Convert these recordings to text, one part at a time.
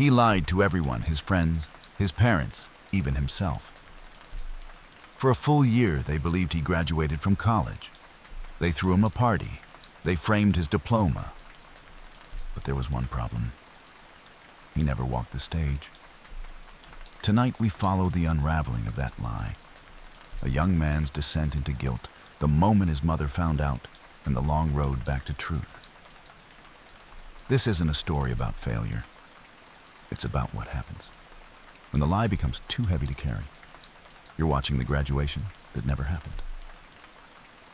He lied to everyone, his friends, his parents, even himself. For a full year, they believed he graduated from college. They threw him a party. They framed his diploma. But there was one problem. He never walked the stage. Tonight, we follow the unraveling of that lie. A young man's descent into guilt, the moment his mother found out, and the long road back to truth. This isn't a story about failure. It's about what happens when the lie becomes too heavy to carry. You're watching the graduation that never happened.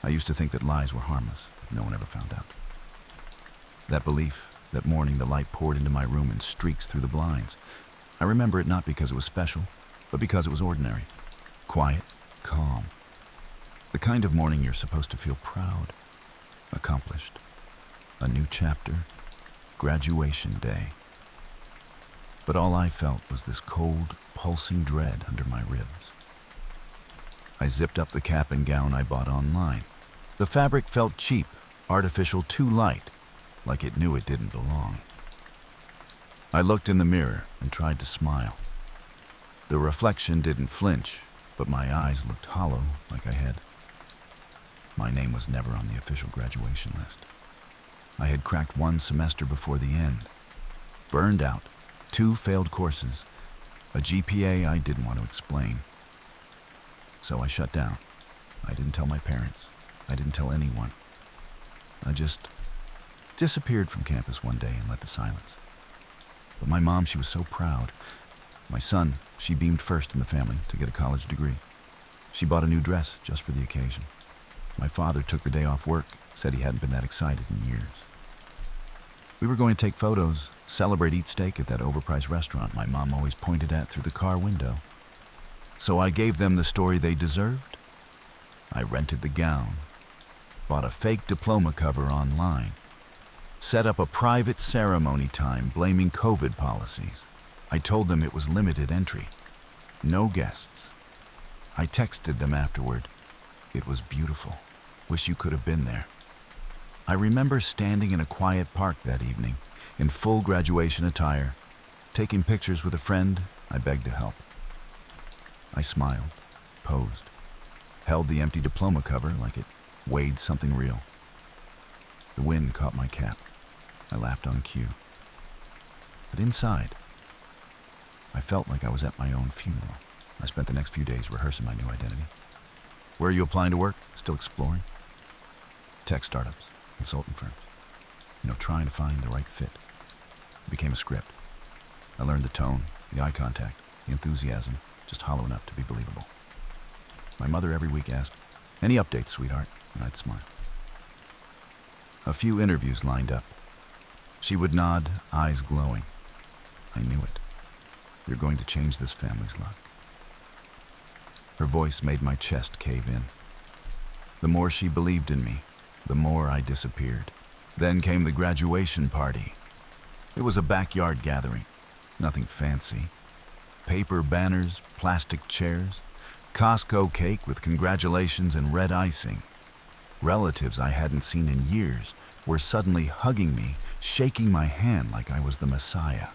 I used to think that lies were harmless. No one ever found out. That belief, that morning the light poured into my room in streaks through the blinds. I remember it not because it was special, but because it was ordinary. Quiet, calm. The kind of morning you're supposed to feel proud, accomplished. A new chapter, graduation day. But all I felt was this cold, pulsing dread under my ribs. I zipped up the cap and gown I bought online. The fabric felt cheap, artificial, too light, like it knew it didn't belong. I looked in the mirror and tried to smile. The reflection didn't flinch, but my eyes looked hollow, like I had. My name was never on the official graduation list. I had cracked one semester before the end. Burned out, 2 failed courses, a GPA I didn't want to explain. So I shut down. I didn't tell my parents. I didn't tell anyone. I just disappeared from campus one day and let the silence. But my mom, she was so proud. My son, she beamed first in the family to get a college degree. She bought a new dress just for the occasion. My father took the day off work, said he hadn't been that excited in years. We were going to take photos, celebrate, eat steak at that overpriced restaurant my mom always pointed at through the car window. So I gave them the story they deserved. I rented the gown, bought a fake diploma cover online, set up a private ceremony time blaming COVID policies. I told them it was limited entry, no guests. I texted them afterward. It was beautiful. Wish you could have been there. I remember standing in a quiet park that evening, in full graduation attire, taking pictures with a friend I begged to help. I smiled, posed, held the empty diploma cover like it weighed something real. The wind caught my cap. I laughed on cue. But inside, I felt like I was at my own funeral. I spent the next few days rehearsing my new identity. Where are you applying to work? Still exploring? Tech startups, consultant firms. Trying to find the right fit. It became a script. I learned the tone, the eye contact, the enthusiasm, just hollow enough to be believable. My mother every week asked, "Any updates, sweetheart?" And I'd smile. A few interviews lined up. She would nod, eyes glowing. I knew it. You're going to change this family's luck. Her voice made my chest cave in. The more she believed in me, the more I disappeared. Then came the graduation party. It was a backyard gathering, nothing fancy. Paper banners, plastic chairs, Costco cake with congratulations and red icing. Relatives I hadn't seen in years were suddenly hugging me, shaking my hand like I was the Messiah.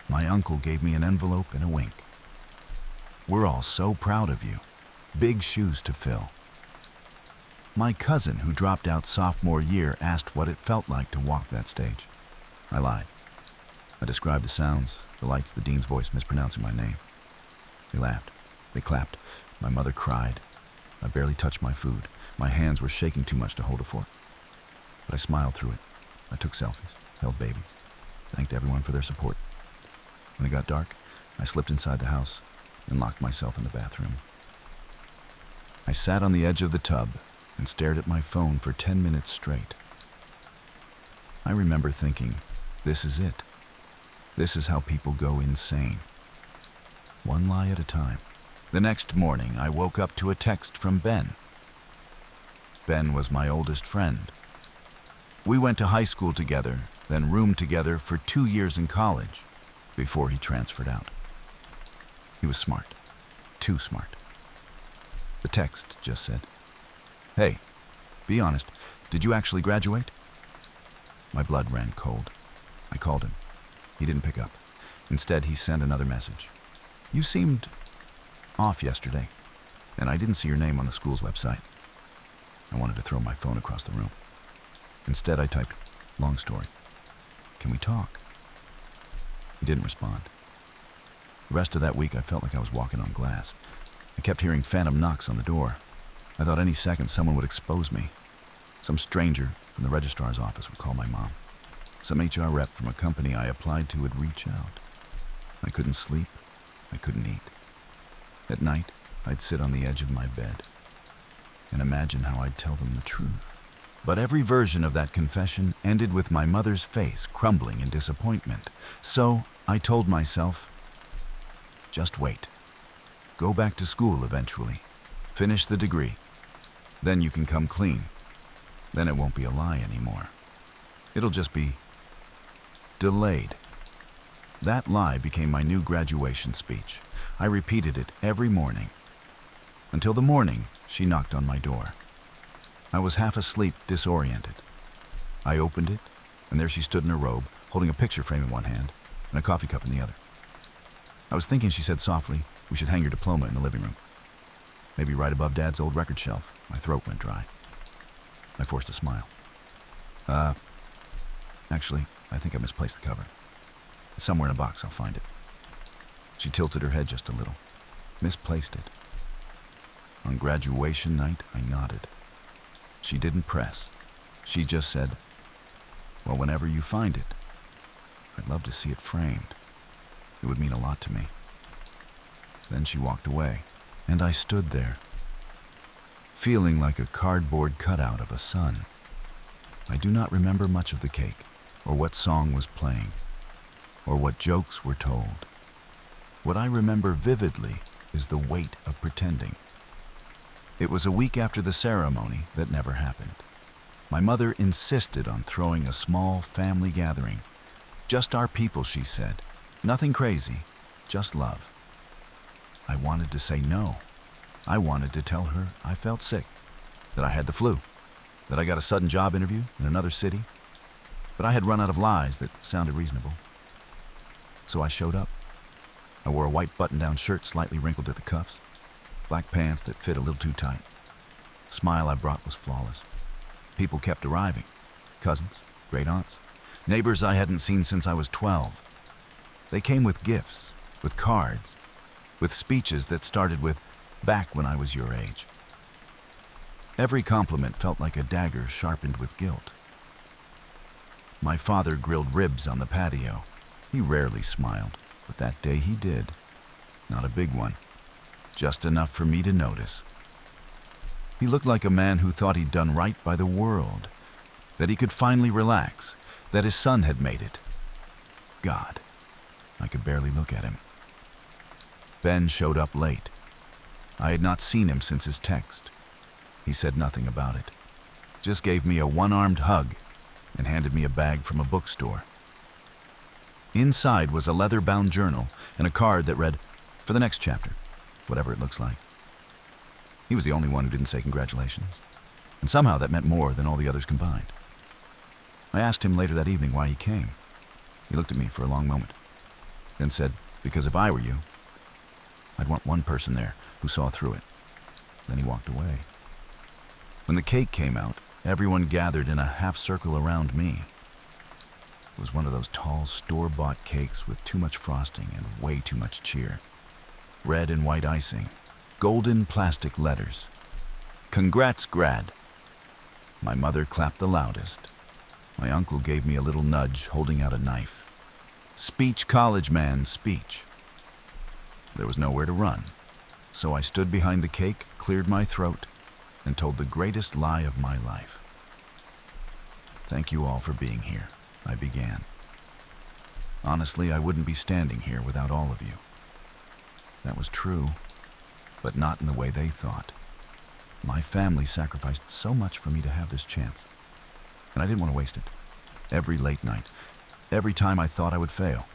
My uncle gave me an envelope and a wink. "We're all so proud of you. Big shoes to fill." My cousin, who dropped out sophomore year, asked what it felt like to walk that stage. I lied. I described the sounds, the lights, the dean's voice mispronouncing my name. They laughed. They clapped. My mother cried. I barely touched my food. My hands were shaking too much to hold a fork. But I smiled through it. I took selfies, held babies, thanked everyone for their support. When it got dark, I slipped inside the house and locked myself in the bathroom. I sat on the edge of the tub and stared at my phone for 10 minutes straight. I remember thinking, this is it. This is how people go insane. One lie at a time. The next morning, I woke up to a text from Ben. Ben was my oldest friend. We went to high school together, then roomed together for 2 years in college before he transferred out. He was smart. Too smart. The text just said, "Hey, be honest, did you actually graduate?" My blood ran cold. I called him. He didn't pick up. Instead, he sent another message. You seemed off yesterday, and I didn't see your name on the school's website. I wanted to throw my phone across the room. Instead, I typed, long story. Can we talk? He didn't respond. The rest of that week, I felt like I was walking on glass. I kept hearing phantom knocks on the door. I thought any second someone would expose me. Some stranger from the registrar's office would call my mom. Some HR rep from a company I applied to would reach out. I couldn't sleep. I couldn't eat. At night, I'd sit on the edge of my bed and imagine how I'd tell them the truth. But every version of that confession ended with my mother's face crumbling in disappointment. So I told myself, just wait. Go back to school eventually. Finish the degree. Then you can come clean. Then it won't be a lie anymore. It'll just be delayed. That lie became my new graduation speech. I repeated it every morning. Until the morning she knocked on my door. I was half asleep, disoriented. I opened it, and there she stood in her robe, holding a picture frame in one hand and a coffee cup in the other. I was thinking she said softly, we should hang your diploma in the living room. Maybe right above Dad's old record shelf. My throat went dry. I forced a smile. Actually, I think I misplaced the cover. It's somewhere in a box, I'll find it. She tilted her head just a little. Misplaced it. On graduation night, I nodded. She didn't press. She just said, well, whenever you find it, I'd love to see it framed. It would mean a lot to me. Then she walked away, and I stood there, feeling like a cardboard cutout of a sun. I do not remember much of the cake, or what song was playing, or what jokes were told. What I remember vividly is the weight of pretending. It was a week after the ceremony that never happened. My mother insisted on throwing a small family gathering. Just our people, she said. Nothing crazy, just love. I wanted to say no. I wanted to tell her I felt sick, that I had the flu, that I got a sudden job interview in another city. But I had run out of lies that sounded reasonable. So I showed up. I wore a white button-down shirt slightly wrinkled at the cuffs, black pants that fit a little too tight. The smile I brought was flawless. People kept arriving. Cousins, great aunts, neighbors I hadn't seen since I was 12. They came with gifts, with cards, with speeches that started with, back when I was your age. Every compliment felt like a dagger sharpened with guilt. My father grilled ribs on the patio. He rarely smiled, but that day he did. Not a big one, just enough for me to notice. He looked like a man who thought he'd done right by the world, that he could finally relax, that his son had made it. God, I could barely look at him. Ben showed up late. I had not seen him since his text. He said nothing about it, just gave me a one-armed hug and handed me a bag from a bookstore. Inside was a leather-bound journal and a card that read, for the next chapter, whatever it looks like. He was the only one who didn't say congratulations, and somehow that meant more than all the others combined. I asked him later that evening why he came. He looked at me for a long moment, then said, because if I were you, I'd want one person there who saw through it. Then he walked away. When the cake came out, everyone gathered in a half circle around me. It was one of those tall, store-bought cakes with too much frosting and way too much cheer. Red and white icing, golden plastic letters. Congrats, grad. My mother clapped the loudest. My uncle gave me a little nudge, holding out a knife. Speech, college man, speech. There was nowhere to run, so I stood behind the cake, cleared my throat, and told the greatest lie of my life. Thank you all for being here, I began. Honestly, I wouldn't be standing here without all of you. That was true, but not in the way they thought. My family sacrificed so much for me to have this chance, and I didn't want to waste it. Every late night, every time I thought I would fail,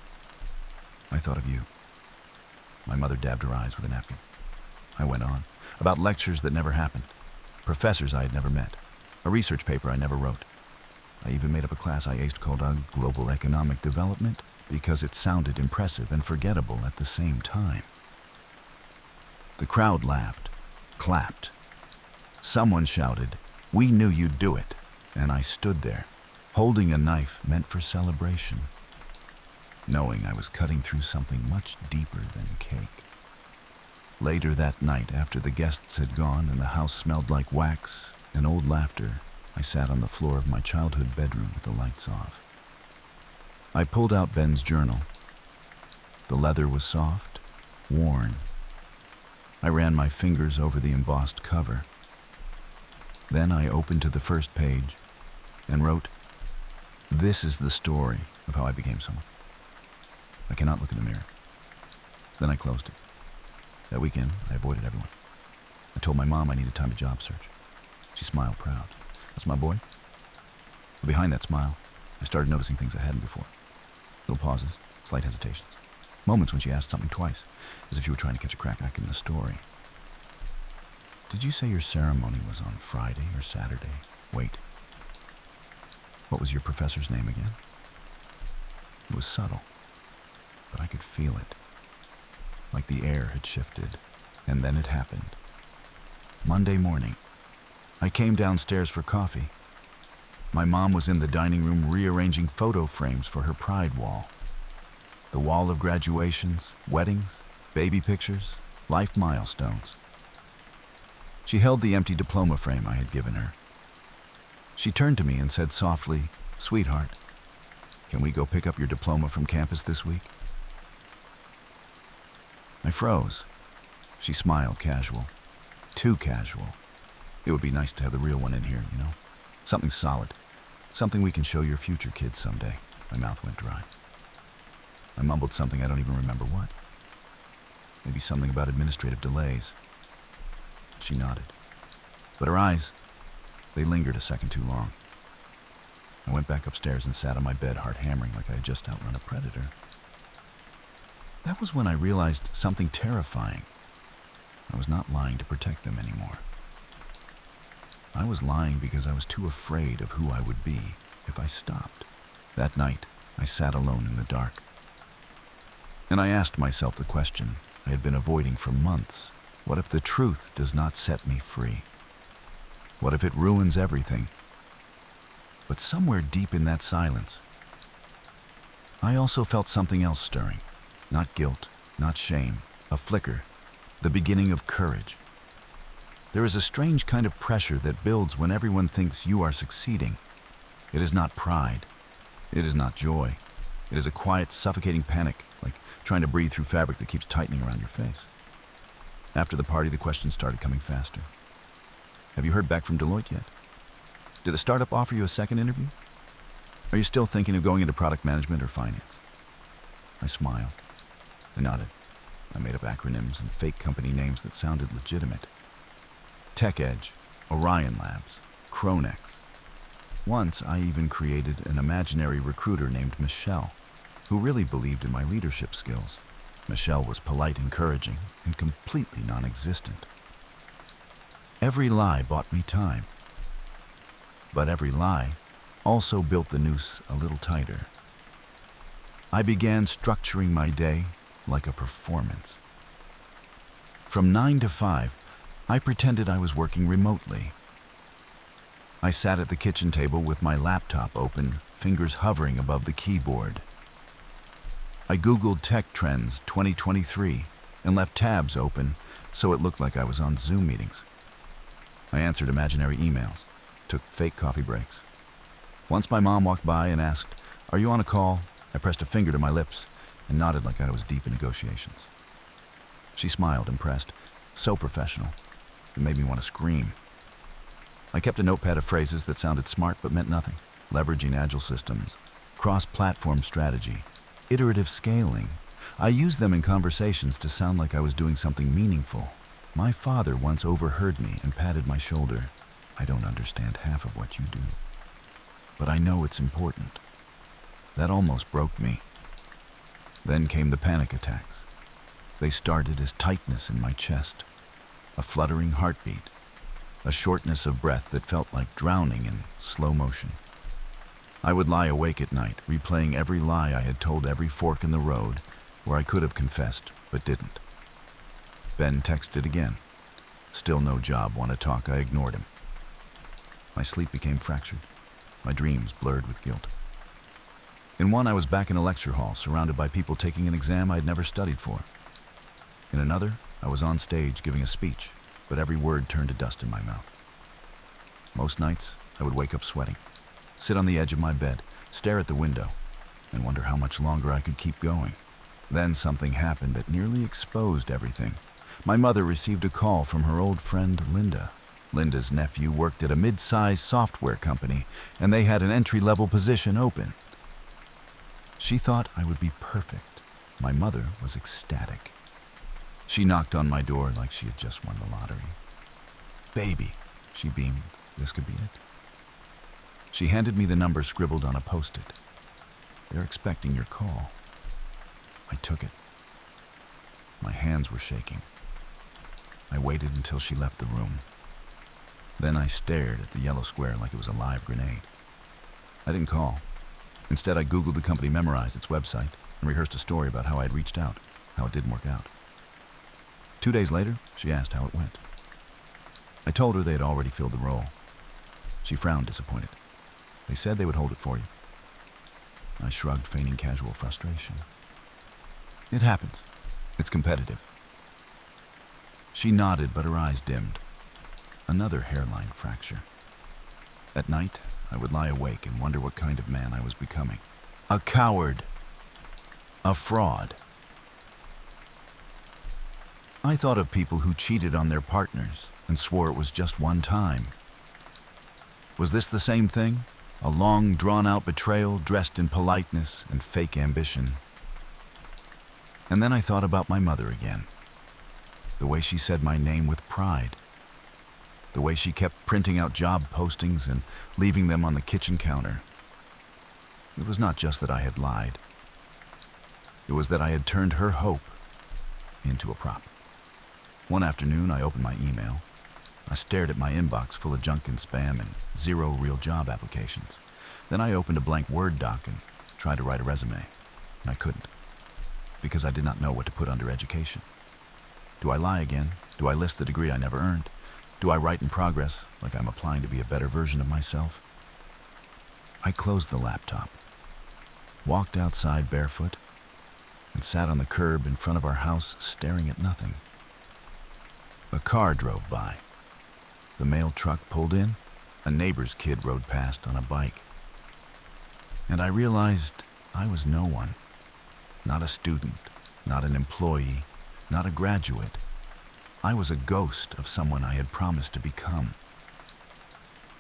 I thought of you. My mother dabbed her eyes with a napkin. I went on, about lectures that never happened, professors I had never met, a research paper I never wrote. I even made up a class I aced called Global Economic Development, because it sounded impressive and forgettable at the same time. The crowd laughed, clapped. Someone shouted, "We knew you'd do it," and I stood there, holding a knife meant for celebration, knowing I was cutting through something much deeper than cake. Later that night, after the guests had gone and the house smelled like wax and old laughter, I sat on the floor of my childhood bedroom with the lights off. I pulled out Ben's journal. The leather was soft, worn. I ran my fingers over the embossed cover. Then I opened to the first page and wrote, "This is the story of how I became someone. I cannot look in the mirror." Then I closed it. That weekend, I avoided everyone. I told my mom I needed time to job search. She smiled proud. "That's my boy." But behind that smile, I started noticing things I hadn't before. Little pauses, slight hesitations. Moments when she asked something twice, as if you were trying to catch a crack in the story. "Did you say your ceremony was on Friday or Saturday? Wait. What was your professor's name again?" It was subtle, but I could feel it. Like the air had shifted, and then it happened. Monday morning, I came downstairs for coffee. My mom was in the dining room rearranging photo frames for her pride wall. The wall of graduations, weddings, baby pictures, life milestones. She held the empty diploma frame I had given her. She turned to me and said softly, "Sweetheart, can we go pick up your diploma from campus this week?" I froze. She smiled casual. Too casual. It would be nice to have the real one in here, you know? Something solid. Something we can show your future kids someday. My mouth went dry. I mumbled something I don't even remember what. Maybe something about administrative delays. She nodded. But her eyes, they lingered a second too long. I went back upstairs and sat on my bed, heart hammering like I had just outrun a predator. That was when I realized something terrifying. I was not lying to protect them anymore. I was lying because I was too afraid of who I would be if I stopped. That night, I sat alone in the dark. And I asked myself the question I had been avoiding for months. What if the truth does not set me free? What if it ruins everything? But somewhere deep in that silence, I also felt something else stirring. Not guilt, not shame, a flicker, the beginning of courage. There is a strange kind of pressure that builds when everyone thinks you are succeeding. It is not pride. It is not joy. It is a quiet, suffocating panic, like trying to breathe through fabric that keeps tightening around your face. After the party, the questions started coming faster. "Have you heard back from Deloitte yet? Did the startup offer you a second interview? Are you still thinking of going into product management or finance?" I smiled. I nodded. I made up acronyms and fake company names that sounded legitimate. TechEdge, Orion Labs, Chronex. Once, I even created an imaginary recruiter named Michelle, who really believed in my leadership skills. Michelle was polite, encouraging, and completely non-existent. Every lie bought me time. But every lie also built the noose a little tighter. I began structuring my day like a performance. From 9 to 5, I pretended I was working remotely. I sat at the kitchen table with my laptop open, fingers hovering above the keyboard. I Googled Tech Trends 2023 and left tabs open so it looked like I was on Zoom meetings. I answered imaginary emails, took fake coffee breaks. Once my mom walked by and asked, "Are you on a call?" I pressed a finger to my lips and nodded like I was deep in negotiations. She smiled, impressed. So professional. It made me want to scream. I kept a notepad of phrases that sounded smart but meant nothing. Leveraging agile systems, cross-platform strategy, iterative scaling. I used them in conversations to sound like I was doing something meaningful. My father once overheard me and patted my shoulder. "I don't understand half of what you do, but I know it's important." That almost broke me. Then came the panic attacks. They started as tightness in my chest, a fluttering heartbeat, a shortness of breath that felt like drowning in slow motion. I would lie awake at night, replaying every lie I had told every fork in the road where I could have confessed but didn't. Ben texted again. Still no job, want to talk. I ignored him. My sleep became fractured, my dreams blurred with guilt. In one, I was back in a lecture hall, surrounded by people taking an exam I had never studied for. In another, I was on stage giving a speech, but every word turned to dust in my mouth. Most nights, I would wake up sweating, sit on the edge of my bed, stare at the window, and wonder how much longer I could keep going. Then something happened that nearly exposed everything. My mother received a call from her old friend Linda. Linda's nephew worked at a mid-sized software company, and they had an entry-level position open. She thought I would be perfect. My mother was ecstatic. She knocked on my door like she had just won the lottery. "Baby," she beamed, "this could be it." She handed me the number scribbled on a post-it. "They're expecting your call." I took it. My hands were shaking. I waited until she left the room. Then I stared at the yellow square like it was a live grenade. I didn't call. Instead, I Googled the company, memorized its website, and rehearsed a story about how I had reached out, how it didn't work out. 2 days later, she asked how it went. I told her they had already filled the role. She frowned, disappointed. "They said they would hold it for you." I shrugged, feigning casual frustration. "It happens. It's competitive." She nodded, but her eyes dimmed. Another hairline fracture. At night, I would lie awake and wonder what kind of man I was becoming. A coward. A fraud. I thought of people who cheated on their partners and swore it was just one time. Was this the same thing? A long, drawn-out betrayal dressed in politeness and fake ambition. And then I thought about my mother again. The way she said my name with pride. The way she kept printing out job postings and leaving them on the kitchen counter. It was not just that I had lied. It was that I had turned her hope into a prop. One afternoon, I opened my email. I stared at my inbox full of junk and spam and 0 real job applications. Then I opened a blank Word doc and tried to write a resume, and I couldn't, because I did not know what to put under education. Do I lie again? Do I list the degree I never earned? Do I write in progress, like I'm applying to be a better version of myself? I closed the laptop, walked outside barefoot, and sat on the curb in front of our house staring at nothing. A car drove by. The mail truck pulled in. A neighbor's kid rode past on a bike. And I realized I was no one. Not a student, not an employee, not a graduate. I was a ghost of someone I had promised to become.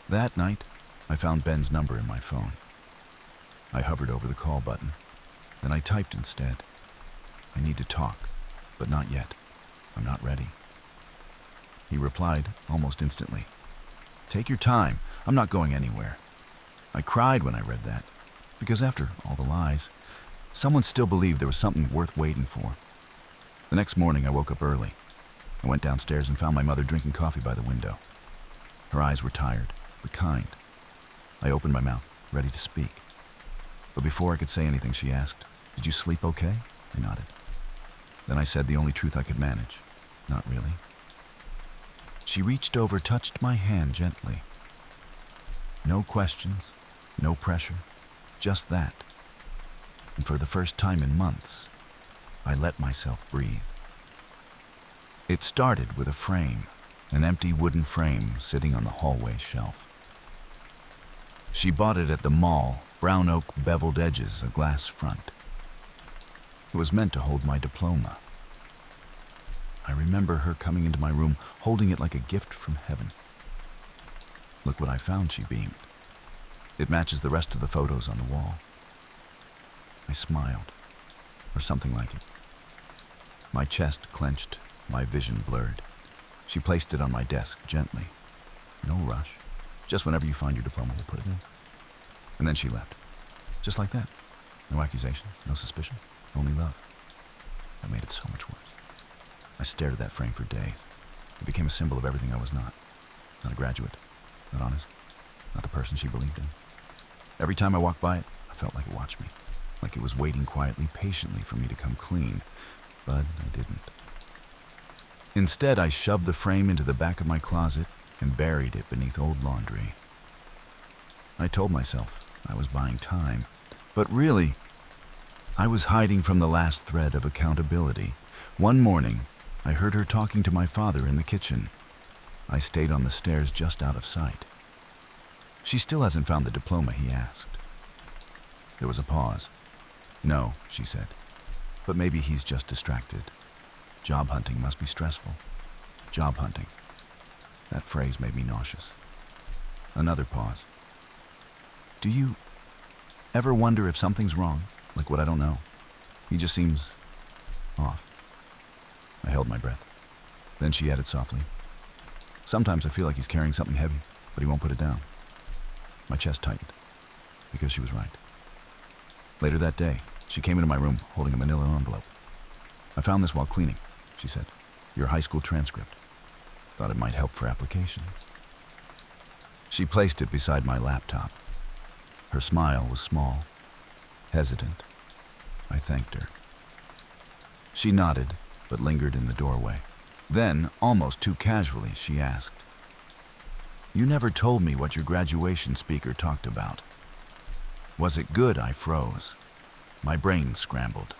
That night, I found Ben's number in my phone. I hovered over the call button. Then I typed instead. "I need to talk, but not yet. I'm not ready." He replied almost instantly. "Take your time. I'm not going anywhere." I cried when I read that, because after all the lies, someone still believed there was something worth waiting for. The next morning, I woke up early. I went downstairs and found my mother drinking coffee by the window. Her eyes were tired, but kind. I opened my mouth, ready to speak. But before I could say anything, she asked, "Did you sleep okay?" I nodded. Then I said the only truth I could manage, "Not really." She reached over, touched my hand gently. No questions, no pressure, just that. And for the first time in months, I let myself breathe. It started with a frame, an empty wooden frame sitting on the hallway shelf. She bought it at the mall, brown oak beveled edges, a glass front. It was meant to hold my diploma. I remember her coming into my room, holding it like a gift from heaven. "Look what I found," she beamed. "It matches the rest of the photos on the wall." I smiled, or something like it. My chest clenched, my vision blurred. She placed it on my desk gently. "No rush. Just whenever you find your diploma, we'll put it in." And then she left. Just like that. No accusations, no suspicion, only love. That made it so much worse. I stared at that frame for days. It became a symbol of everything I was not. Not a graduate, not honest, not the person she believed in. Every time I walked by it, I felt like it watched me, like it was waiting quietly, patiently for me to come clean, but I didn't. Instead, I shoved the frame into the back of my closet and buried it beneath old laundry. I told myself I was buying time, but really, I was hiding from the last thread of accountability. One morning, I heard her talking to my father in the kitchen. I stayed on the stairs just out of sight. "She still hasn't found the diploma?" he asked. There was a pause. "No," she said, "but maybe he's just distracted. Job hunting must be stressful." Job hunting. That phrase made me nauseous. Another pause. "Do you ever wonder if something's wrong? Like what I don't know? He just seems off." I held my breath. Then she added softly, "Sometimes I feel like he's carrying something heavy, but he won't put it down." My chest tightened, because she was right. Later that day, she came into my room holding a manila envelope. "I found this while cleaning," she said. "Your high school transcript. Thought it might help for applications." She placed it beside my laptop. Her smile was small, hesitant. I thanked her. She nodded, but lingered in the doorway. Then, almost too casually, she asked, "You never told me what your graduation speaker talked about." Was it good? I froze. My brain scrambled.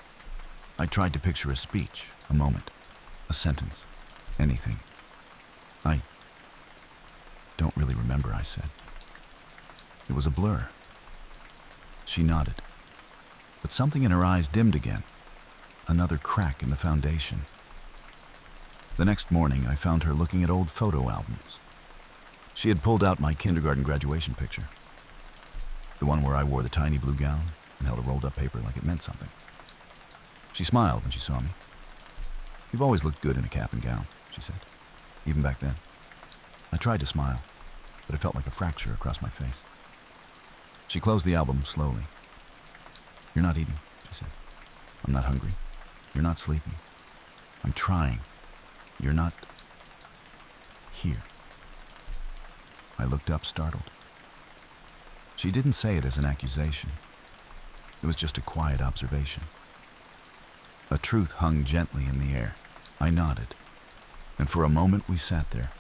I tried to picture a speech, a moment, a sentence, anything. "I don't really remember," I said. It was a blur. She nodded, but something in her eyes dimmed again. Another crack in the foundation. The next morning, I found her looking at old photo albums. She had pulled out my kindergarten graduation picture, the one where I wore the tiny blue gown and held a rolled-up paper like it meant something. She smiled when she saw me. "You've always looked good in a cap and gown," she said, "even back then." I tried to smile, but it felt like a fracture across my face. She closed the album slowly. "You're not eating," she said. "I'm not hungry. You're not sleeping. I'm trying. You're not here." I looked up, startled. She didn't say it as an accusation. It was just a quiet observation. A truth hung gently in the air. I nodded, and for a moment we sat there.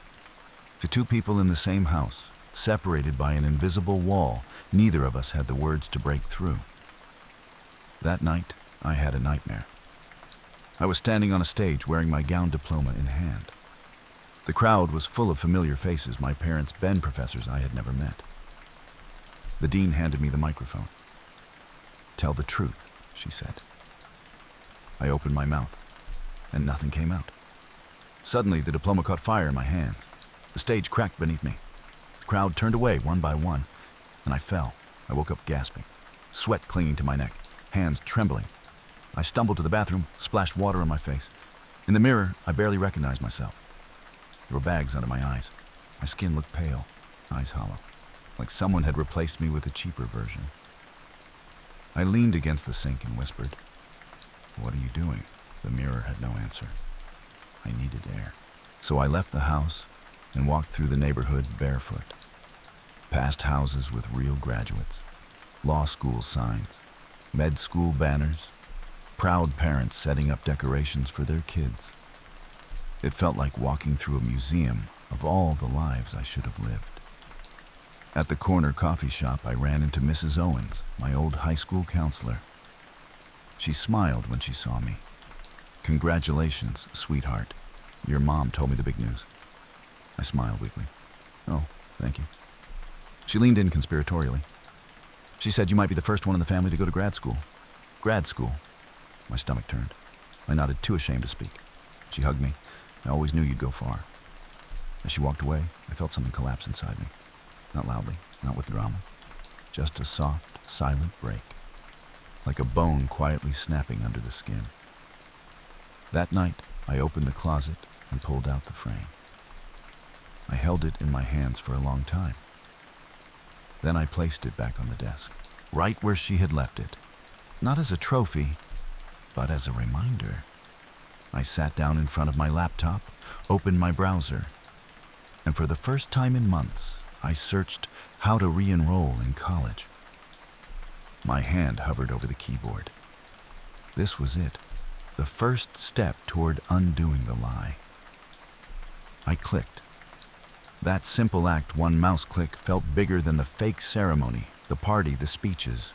To two people in the same house, separated by an invisible wall, neither of us had the words to break through. That night, I had a nightmare. I was standing on a stage wearing my gown diploma in hand. The crowd was full of familiar faces, my parents' Ben professors I had never met. The dean handed me the microphone. "Tell the truth," she said. I opened my mouth, and nothing came out. Suddenly, the diploma caught fire in my hands. The stage cracked beneath me. The crowd turned away one by one, and I fell. I woke up gasping, sweat clinging to my neck, hands trembling. I stumbled to the bathroom, splashed water on my face. In the mirror, I barely recognized myself. There were bags under my eyes. My skin looked pale, eyes hollow, like someone had replaced me with a cheaper version. I leaned against the sink and whispered, "What are you doing?" The mirror had no answer. I needed air. So I left the house and walked through the neighborhood barefoot, past houses with real graduates, law school signs, med school banners, proud parents setting up decorations for their kids. It felt like walking through a museum of all the lives I should have lived. At the corner coffee shop, I ran into Mrs. Owens, my old high school counselor. She smiled when she saw me. "Congratulations, sweetheart. Your mom told me the big news." I smiled weakly. "Oh, thank you." She leaned in conspiratorially. "She said you might be the first one in the family to go to grad school." "Grad school?" My stomach turned. I nodded, too ashamed to speak. She hugged me. "I always knew you'd go far." As she walked away, I felt something collapse inside me. Not loudly, not with drama. Just a soft, silent break. Like a bone quietly snapping under the skin. That night, I opened the closet and pulled out the frame. I held it in my hands for a long time. Then I placed it back on the desk, right where she had left it. Not as a trophy, but as a reminder. I sat down in front of my laptop, opened my browser, and for the first time in months, I searched how to re-enroll in college. My hand hovered over the keyboard. This was it, the first step toward undoing the lie. I clicked. That simple act, one mouse click, felt bigger than the fake ceremony, the party, the speeches.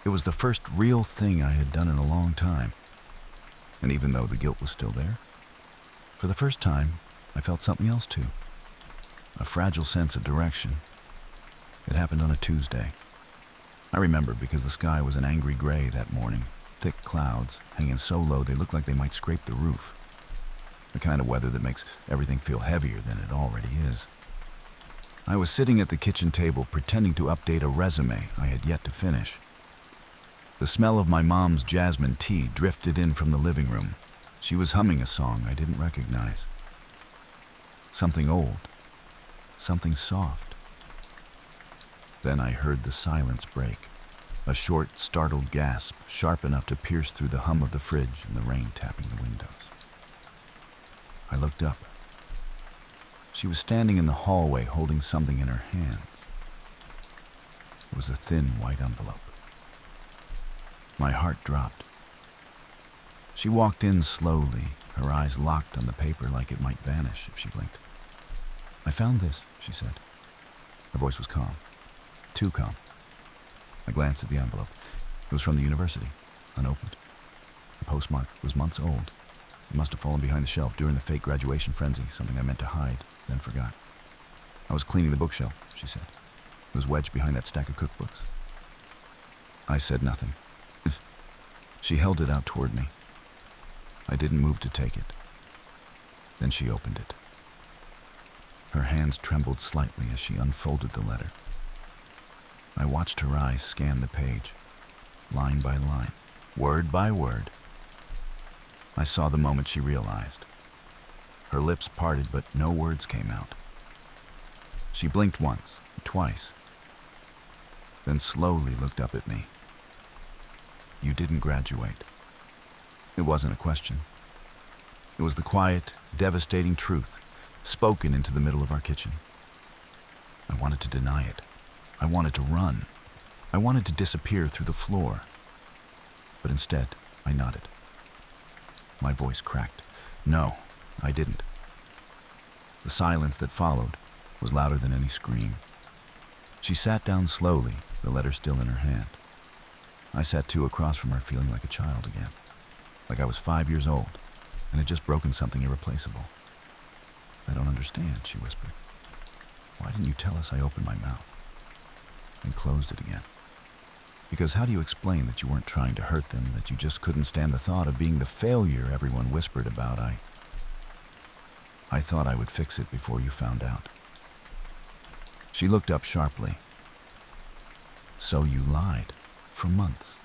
It was the first real thing I had done in a long time. And even though the guilt was still there, for the first time, I felt something else too. A fragile sense of direction. It happened on a Tuesday. I remember because the sky was an angry gray that morning, thick clouds hanging so low they looked like they might scrape the roof. The kind of weather that makes everything feel heavier than it already is. I was sitting at the kitchen table pretending to update a resume I had yet to finish. The smell of my mom's jasmine tea drifted in from the living room. She was humming a song I didn't recognize. Something old, something soft. Then I heard the silence break, a short, startled gasp, sharp enough to pierce through the hum of the fridge and the rain tapping the windows. I looked up. She was standing in the hallway holding something in her hands. It was a thin white envelope. My heart dropped. She walked in slowly, her eyes locked on the paper like it might vanish if she blinked. "I found this," she said. Her voice was calm. Too calm. I glanced at the envelope. It was from the university, unopened. The postmark was months old. It must have fallen behind the shelf during the fake graduation frenzy, something I meant to hide, then forgot. "I was cleaning the bookshelf," she said. It was wedged behind that stack of cookbooks. I said nothing. She held it out toward me. I didn't move to take it. Then she opened it. Her hands trembled slightly as she unfolded the letter. I watched her eyes scan the page, line by line, word by word. I saw the moment she realized. Her lips parted, but no words came out. She blinked once, twice, then slowly looked up at me. "You didn't graduate." It wasn't a question. It was the quiet, devastating truth, spoken into the middle of our kitchen. I wanted to deny it. I wanted to run. I wanted to disappear through the floor. But instead, I nodded. My voice cracked. "No, I didn't." The silence that followed was louder than any scream. She sat down slowly, the letter still in her hand. I sat too across from her, feeling like a child again, like I was 5 years old and had just broken something irreplaceable. "I don't understand," she whispered. "Why didn't you tell us?" I opened my mouth and closed it again. Because how do you explain that you weren't trying to hurt them, that you just couldn't stand the thought of being the failure everyone whispered about? I thought I would fix it before you found out. She looked up sharply. "So you lied for months."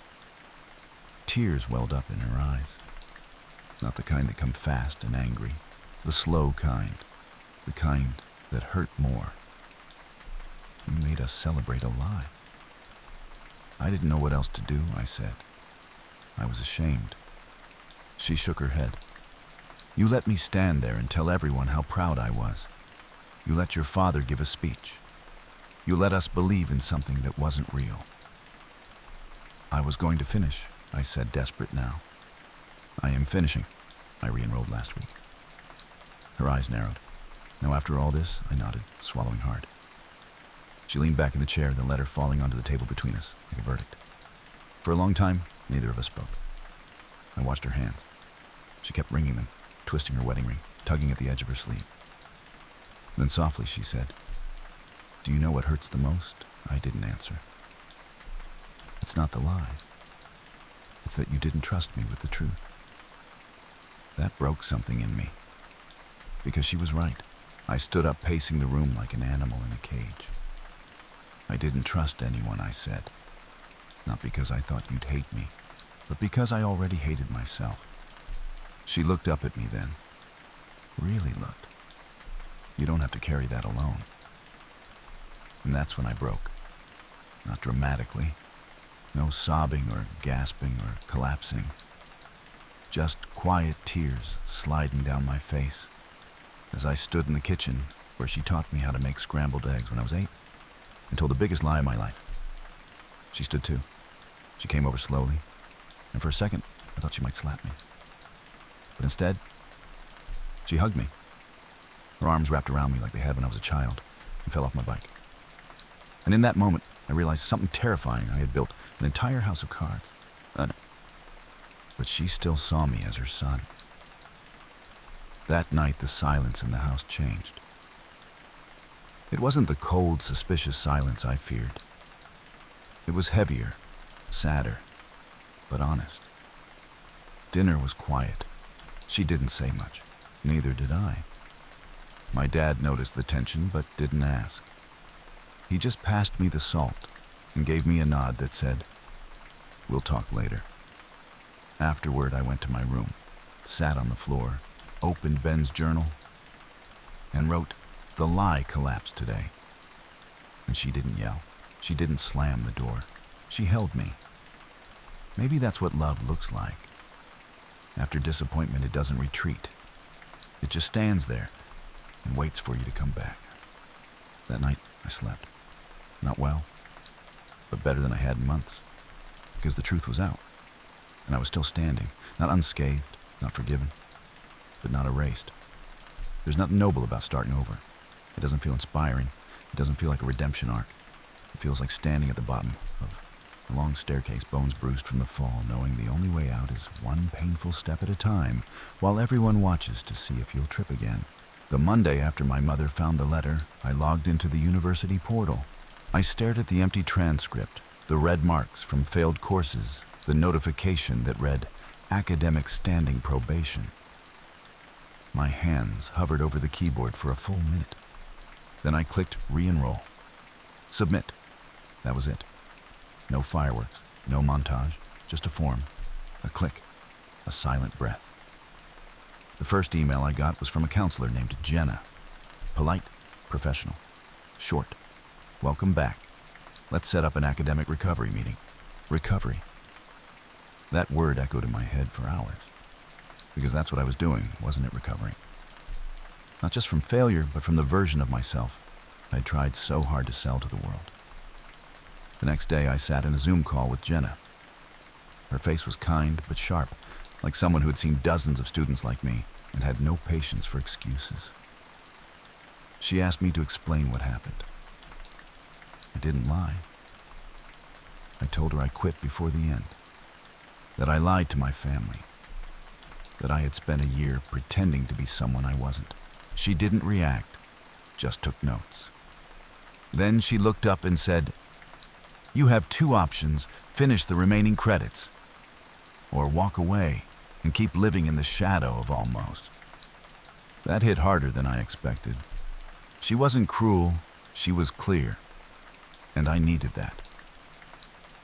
Tears welled up in her eyes. Not the kind that come fast and angry, the slow kind, the kind that hurt more. "You made us celebrate a lie." "I didn't know what else to do," I said. I was ashamed. She shook her head. "You let me stand there and tell everyone how proud I was. You let your father give a speech. You let us believe in something that wasn't real." "I was going to finish," I said, desperate now. "I am finishing. I re-enrolled last week." Her eyes narrowed. "Now after all this?" I nodded, swallowing hard. She leaned back in the chair, the letter falling onto the table between us, like a verdict. For a long time, neither of us spoke. I watched her hands. She kept wringing them, twisting her wedding ring, tugging at the edge of her sleeve. Then softly she said, "Do you know what hurts the most?" I didn't answer. "It's not the lie. It's that you didn't trust me with the truth." That broke something in me. Because she was right. I stood up, pacing the room like an animal in a cage. "I didn't trust anyone," I said. Not because I thought you'd hate me, but because I already hated myself. She looked up at me then. Really looked. "You don't have to carry that alone." And that's when I broke. Not dramatically. No sobbing or gasping or collapsing. Just quiet tears sliding down my face as I stood in the kitchen where she taught me how to make scrambled eggs when I was 8 and told the biggest lie of my life. She stood too. She came over slowly, and for a second, I thought she might slap me. But instead, she hugged me. Her arms wrapped around me like they had when I was a child, and fell off my bike. And in that moment, I realized something terrifying. I had built an entire house of cards. But she still saw me as her son. That night, the silence in the house changed. It wasn't the cold, suspicious silence I feared. It was heavier, sadder, but honest. Dinner was quiet. She didn't say much. Neither did I. My dad noticed the tension, but didn't ask. He just passed me the salt and gave me a nod that said, "We'll talk later." Afterward, I went to my room, sat on the floor, opened Ben's journal, and wrote, "The lie collapsed today." And she didn't yell. She didn't slam the door. She held me. Maybe that's what love looks like. After disappointment, it doesn't retreat. It just stands there and waits for you to come back. That night, I slept. Not well, but better than I had in months, because the truth was out, and I was still standing, not unscathed, not forgiven, but not erased. There's nothing noble about starting over. It doesn't feel inspiring. It doesn't feel like a redemption arc. It feels like standing at the bottom of a long staircase, bones bruised from the fall, knowing the only way out is one painful step at a time, while everyone watches to see if you'll trip again. The Monday after my mother found the letter, I logged into the university portal. I stared at the empty transcript, the red marks from failed courses, the notification that read, "Academic standing probation." My hands hovered over the keyboard for a full minute. Then I clicked re-enroll. Submit. That was it. No fireworks, no montage, just a form, a click, a silent breath. The first email I got was from a counselor named Jenna. Polite, professional, short. "Welcome back. Let's set up an academic recovery meeting." Recovery. That word echoed in my head for hours. Because that's what I was doing, wasn't it, recovering? Not just from failure, but from the version of myself I'd tried so hard to sell to the world. The next day, I sat in a Zoom call with Jenna. Her face was kind but sharp, like someone who had seen dozens of students like me and had no patience for excuses. She asked me to explain what happened. I didn't lie. I told her I quit before the end, that I lied to my family, that I had spent a year pretending to be someone I wasn't. She didn't react, just took notes. Then she looked up and said, "You have two options: finish the remaining credits, or walk away and keep living in the shadow of almost." That hit harder than I expected. She wasn't cruel, she was clear, and I needed that.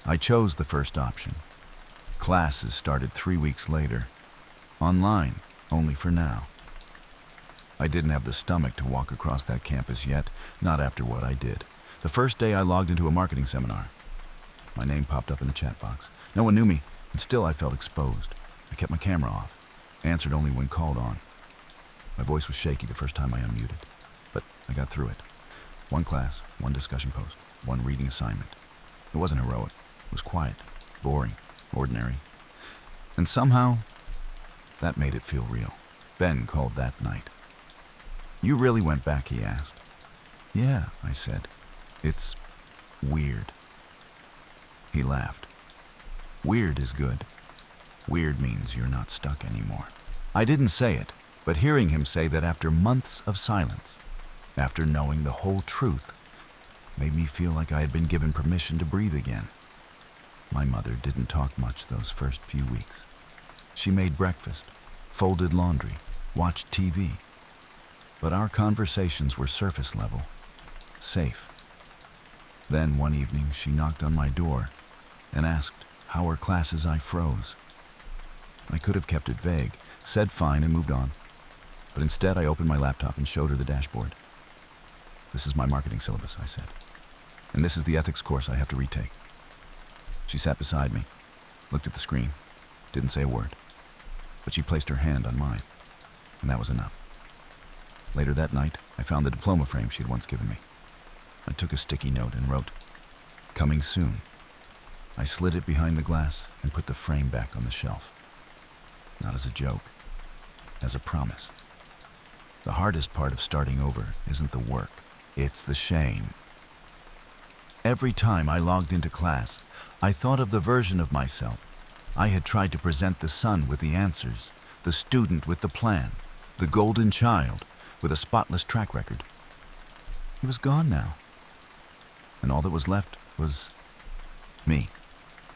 I chose the first option. Classes started 3 weeks later, online, only for now. I didn't have the stomach to walk across that campus yet, not after what I did. The first day I logged into a marketing seminar. My name popped up in the chat box. No one knew me, and still I felt exposed. I kept my camera off, answered only when called on. My voice was shaky the first time I unmuted, but I got through it. One class, one discussion post, one reading assignment. It wasn't heroic. It was quiet, boring, ordinary. And somehow, that made it feel real. Ben called that night. "You really went back?" he asked. "Yeah," I said. "It's weird." He laughed. Weird is good. Weird means you're not stuck anymore. I didn't say it, but hearing him say that after months of silence, after knowing the whole truth, made me feel like I had been given permission to breathe again. My mother didn't talk much those first few weeks. She made breakfast, folded laundry, watched TV. But our conversations were surface level, safe. Then one evening she knocked on my door and asked how were classes I froze. I could have kept it vague, said fine and moved on. But instead I opened my laptop and showed her the dashboard. "This is my marketing syllabus," I said. "And this is the ethics course I have to retake." She sat beside me, looked at the screen, didn't say a word. But she placed her hand on mine, and that was enough. Later that night, I found the diploma frame she had once given me. I took a sticky note and wrote, "Coming soon." I slid it behind the glass and put the frame back on the shelf. Not as a joke, as a promise. The hardest part of starting over isn't the work, it's the shame. Every time I logged into class, I thought of the version of myself I had tried to present: the son with the answers, the student with the plan, the golden child with a spotless track record. He was gone now, and all that was left was me,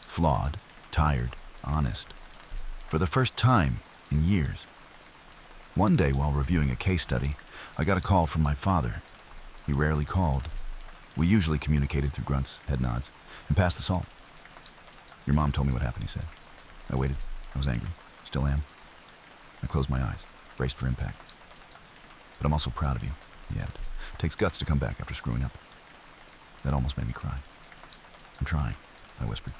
flawed, tired, honest, for the first time in years. One day, while reviewing a case study, I got a call from my father. He rarely called. We usually communicated through grunts, head nods, and passed the salt. "Your mom told me what happened," he said. I waited. I was angry. Still am. I closed my eyes, braced for impact. "But I'm also proud of you," he added. "Takes guts to come back after screwing up." That almost made me cry. "I'm trying," I whispered.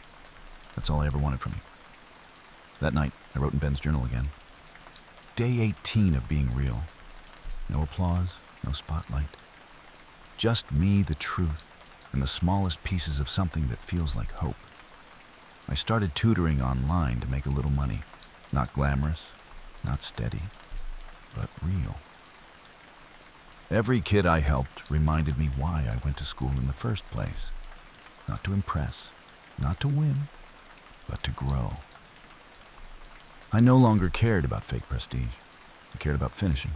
"That's all I ever wanted from you." That night, I wrote in Ben's journal again. Day 18 of being real. No applause, no spotlight. Just me, the truth, and the smallest pieces of something that feels like hope. I started tutoring online to make a little money. Not glamorous, not steady, but real. Every kid I helped reminded me why I went to school in the first place. Not to impress, not to win, but to grow. I no longer cared about fake prestige. I cared about finishing,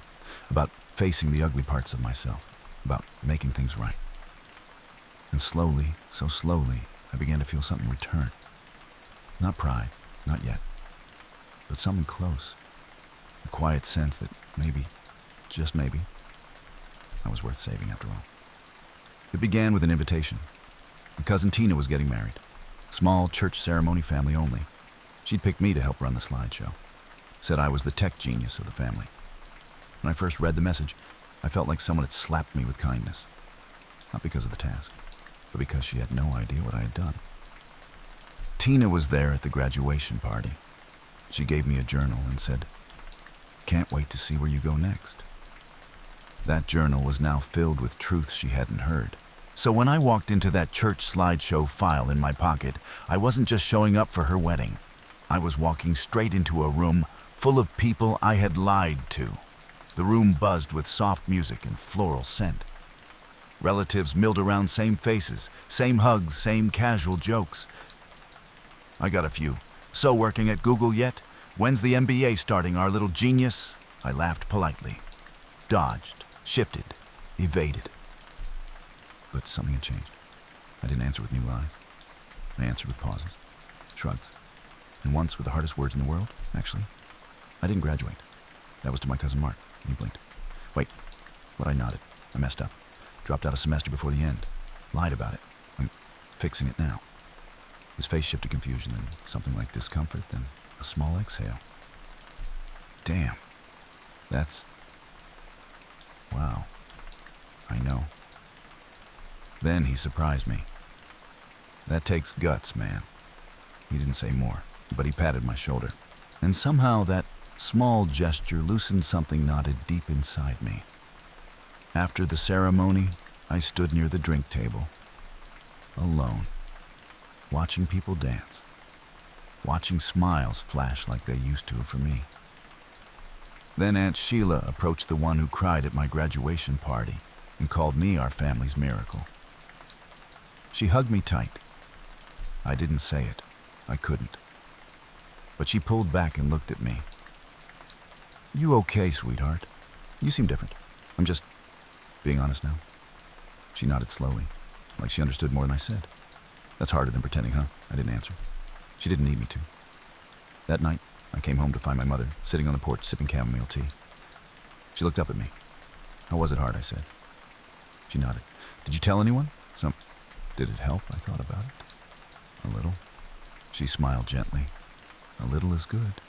about facing the ugly parts of myself, about making things right. And slowly, so slowly, I began to feel something return. Not pride, not yet, but something close. A quiet sense that maybe, just maybe, I was worth saving after all. It began with an invitation. My cousin Tina was getting married. Small church ceremony, family only. She'd picked me to help run the slideshow. Said I was the tech genius of the family. When I first read the message, I felt like someone had slapped me with kindness. Not because of the task, but because she had no idea what I had done. Tina was there at the graduation party. She gave me a journal and said, "Can't wait to see where you go next." That journal was now filled with truths she hadn't heard. So when I walked into that church slideshow file in my pocket, I wasn't just showing up for her wedding. I was walking straight into a room full of people I had lied to. The room buzzed with soft music and floral scent. Relatives milled around, same faces, same hugs, same casual jokes. I got a few. "So working at Google yet? When's the MBA starting, our little genius?" I laughed politely. Dodged, shifted, evaded. But something had changed. I didn't answer with new lies. I answered with pauses, shrugs, and once with the hardest words in the world. Actually, I didn't graduate. That was to my cousin Mark. He blinked. "Wait." But I nodded. I messed up. Dropped out a semester before the end. Lied about it. I'm fixing it now. His face shifted confusion, then something like discomfort, then a small exhale. "Damn. That's... wow. I know." Then he surprised me. "That takes guts, man." He didn't say more, but he patted my shoulder. And somehow that small gesture loosened something knotted deep inside me. After the ceremony, I stood near the drink table, alone, watching people dance, watching smiles flash like they used to for me. Then Aunt Sheila approached the one who cried at my graduation party and called me our family's miracle. She hugged me tight. I didn't say it. I couldn't. But she pulled back and looked at me. "You okay, sweetheart? You seem different. I'm just being honest now." She nodded slowly, like she understood more than I said. "That's harder than pretending, huh?" I didn't answer. She didn't need me to. That night, I came home to find my mother sitting on the porch sipping chamomile tea. She looked up at me. "How was it hard?" I said. She nodded. "Did you tell anyone?" Did it help? I thought about it. "A little." She smiled gently. "A little is good."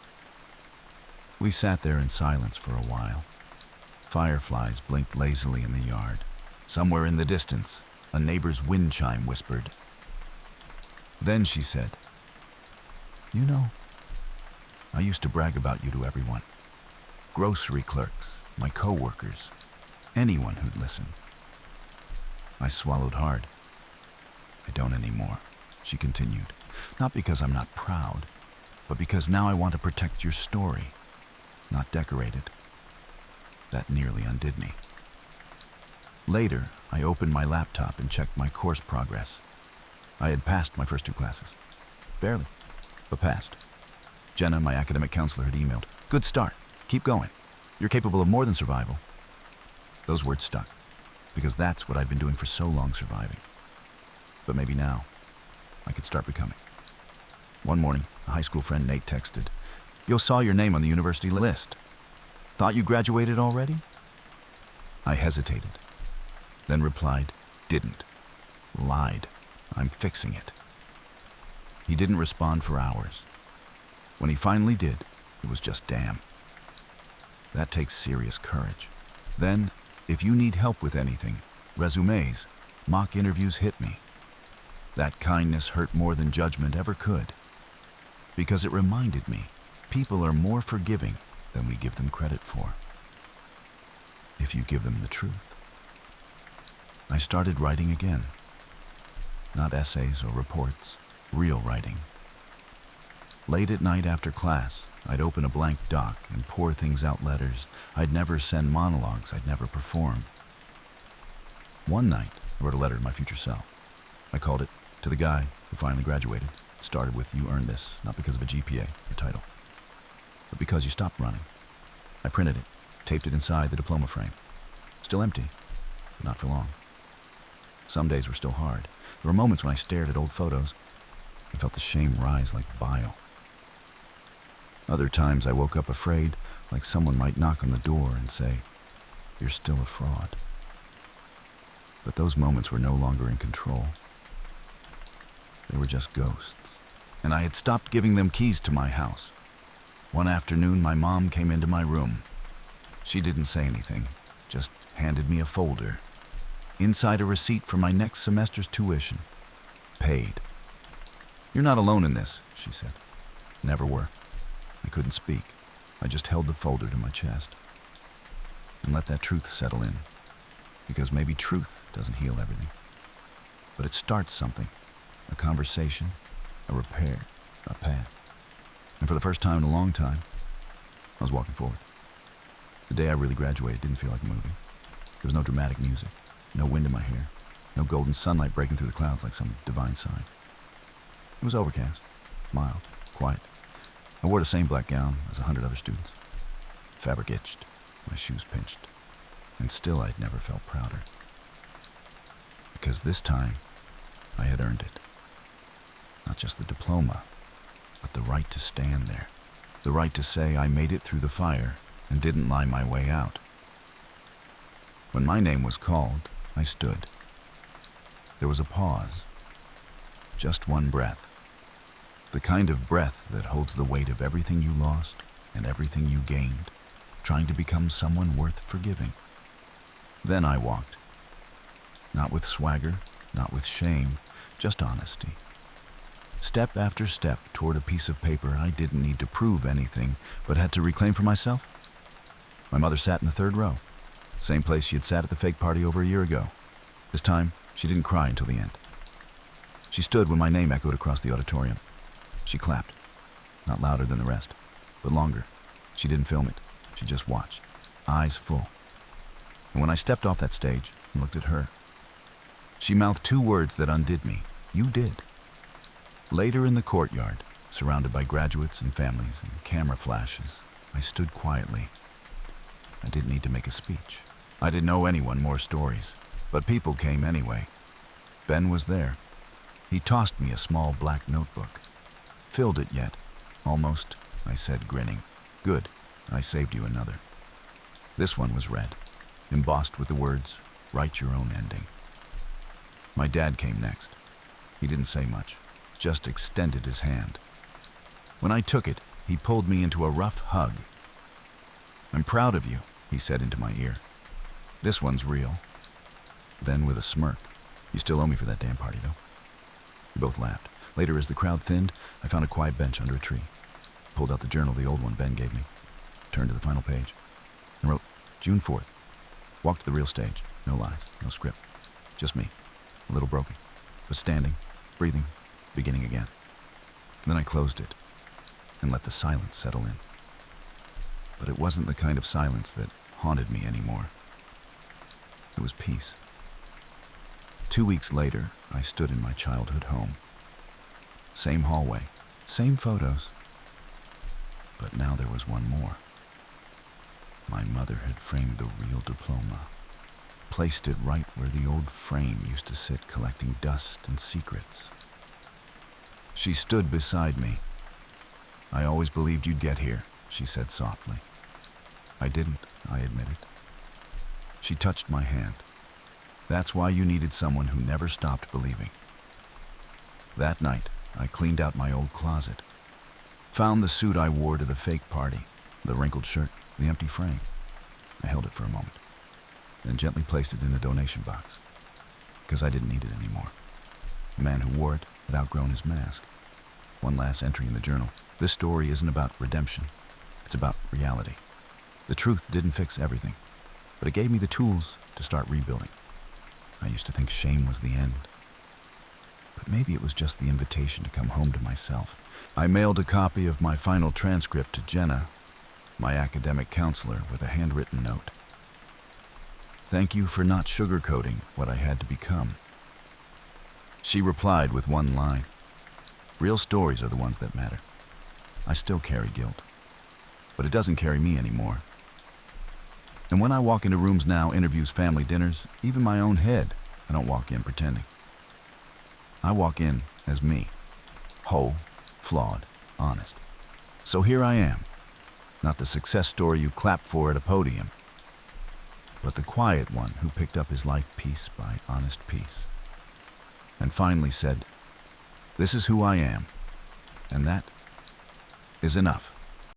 We sat there in silence for a while. Fireflies blinked lazily in the yard. Somewhere in the distance, a neighbor's wind chime whispered. Then she said, "You know, I used to brag about you to everyone. Grocery clerks, my co-workers, anyone who'd listen." I swallowed hard. "I don't anymore," she continued. Not because I'm not proud, but because now I want to protect your story, not decorate it. That nearly undid me. Later, I opened my laptop and checked my course progress. I had passed my first 2 classes. Barely, but passed. Jenna, my academic counselor, had emailed, "Good start. Keep going. You're capable of more than survival." Those words stuck, because that's what I'd been doing for so long, surviving. But maybe now, I could start becoming. One morning, a high school friend, Nate, texted, "Yo, saw your name on the university list. Thought you graduated already?" I hesitated, then replied, "Didn't. Lied. I'm fixing it." He didn't respond for hours. When he finally did, it was just damn. That takes serious courage. Then, if you need help with anything, resumes, mock interviews hit me. That kindness hurt more than judgment ever could, because it reminded me people are more forgiving than we give them credit for, if you give them the truth. I started writing again. Not essays or reports, real writing. Late at night after class, I'd open a blank doc and pour things out letters. I'd never send monologues I'd never perform. One night, I wrote a letter to my future self. I called it "To the Guy Who Finally Graduated." It started with, "You earned this, not because of a GPA or title, but because you stopped running." I printed it, taped it inside the diploma frame. Still empty, but not for long. Some days were still hard. There were moments when I stared at old photos and felt the shame rise like bile. Other times I woke up afraid, like someone might knock on the door and say, "You're still a fraud." But those moments were no longer in control. They were just ghosts, and I had stopped giving them keys to my house. One afternoon, my mom came into my room. She didn't say anything, just handed me a folder. Inside, a receipt for my next semester's tuition. Paid. "You're not alone in this," she said. Never were. I couldn't speak. I just held the folder to my chest and let that truth settle in, because maybe truth doesn't heal everything, but it starts something, a conversation, a repair, a path. And for the first time in a long time, I was walking forward. The day I really graduated didn't feel like a movie. There was no dramatic music, no wind in my hair, no golden sunlight breaking through the clouds like some divine sign. It was overcast, mild, quiet. I wore the same black gown as 100 other students. Fabric itched, my shoes pinched, and still I'd never felt prouder. Because this time, I had earned it. Not just the diploma, but the right to stand there. The right to say I made it through the fire and didn't lie my way out. When my name was called, I stood. There was a pause. Just one breath. The kind of breath that holds the weight of everything you lost and everything you gained, trying to become someone worth forgiving. Then I walked. Not with swagger, not with shame, just honesty. Step after step toward a piece of paper I didn't need to prove anything, but had to reclaim for myself. My mother sat in the 3rd row, same place she had sat at the fake party over a year ago. This time, she didn't cry until the end. She stood when my name echoed across the auditorium. She clapped, not louder than the rest, but longer. She didn't film it. She just watched, eyes full. And when I stepped off that stage and looked at her, she mouthed 2 words that undid me. "You did." Later in the courtyard, surrounded by graduates and families and camera flashes, I stood quietly. I didn't need to make a speech. I didn't owe anyone more stories, but people came anyway. Ben was there. He tossed me a small black notebook. "Filled it yet?" "Almost," I said, grinning. "Good, I saved you another." This one was red, embossed with the words, "Write your own ending." My dad came next. He didn't say much, just extended his hand. When I took it, he pulled me into a rough hug. "I'm proud of you," he said into my ear. "This one's real." Then with a smirk, "You still owe me for that damn party, though." We both laughed. Later, as the crowd thinned, I found a quiet bench under a tree, pulled out the journal, the old one Ben gave me, turned to the final page, and wrote, "June 4th. Walked to the real stage. No lies, no script. Just me, a little broken, but standing, breathing, beginning again." Then I closed it and let the silence settle in. But it wasn't the kind of silence that haunted me anymore. It was peace. 2 weeks later, I stood in my childhood home. Same hallway, same photos. But now there was one more. My mother had framed the real diploma, placed it right where the old frame used to sit collecting dust and secrets. She stood beside me. "I always believed you'd get here," she said softly. "I didn't," I admitted. She touched my hand. "That's why you needed someone who never stopped believing." That night, I cleaned out my old closet, found the suit I wore to the fake party, the wrinkled shirt, the empty frame. I held it for a moment, then gently placed it in a donation box, because I didn't need it anymore. The man who wore it had outgrown his mask. One last entry in the journal. This story isn't about redemption. It's about reality. The truth didn't fix everything, but it gave me the tools to start rebuilding. I used to think shame was the end, but maybe it was just the invitation to come home to myself. I mailed a copy of my final transcript to Jenna, my academic counselor, with a handwritten note. "Thank you for not sugarcoating what I had to become." She replied with one line, "Real stories are the ones that matter." I still carry guilt, but it doesn't carry me anymore. And when I walk into rooms now, interviews, family dinners, even my own head, I don't walk in pretending. I walk in as me, whole, flawed, honest. So here I am, not the success story you clap for at a podium, but the quiet one who picked up his life piece by honest piece, and finally said, "This is who I am, and that is enough."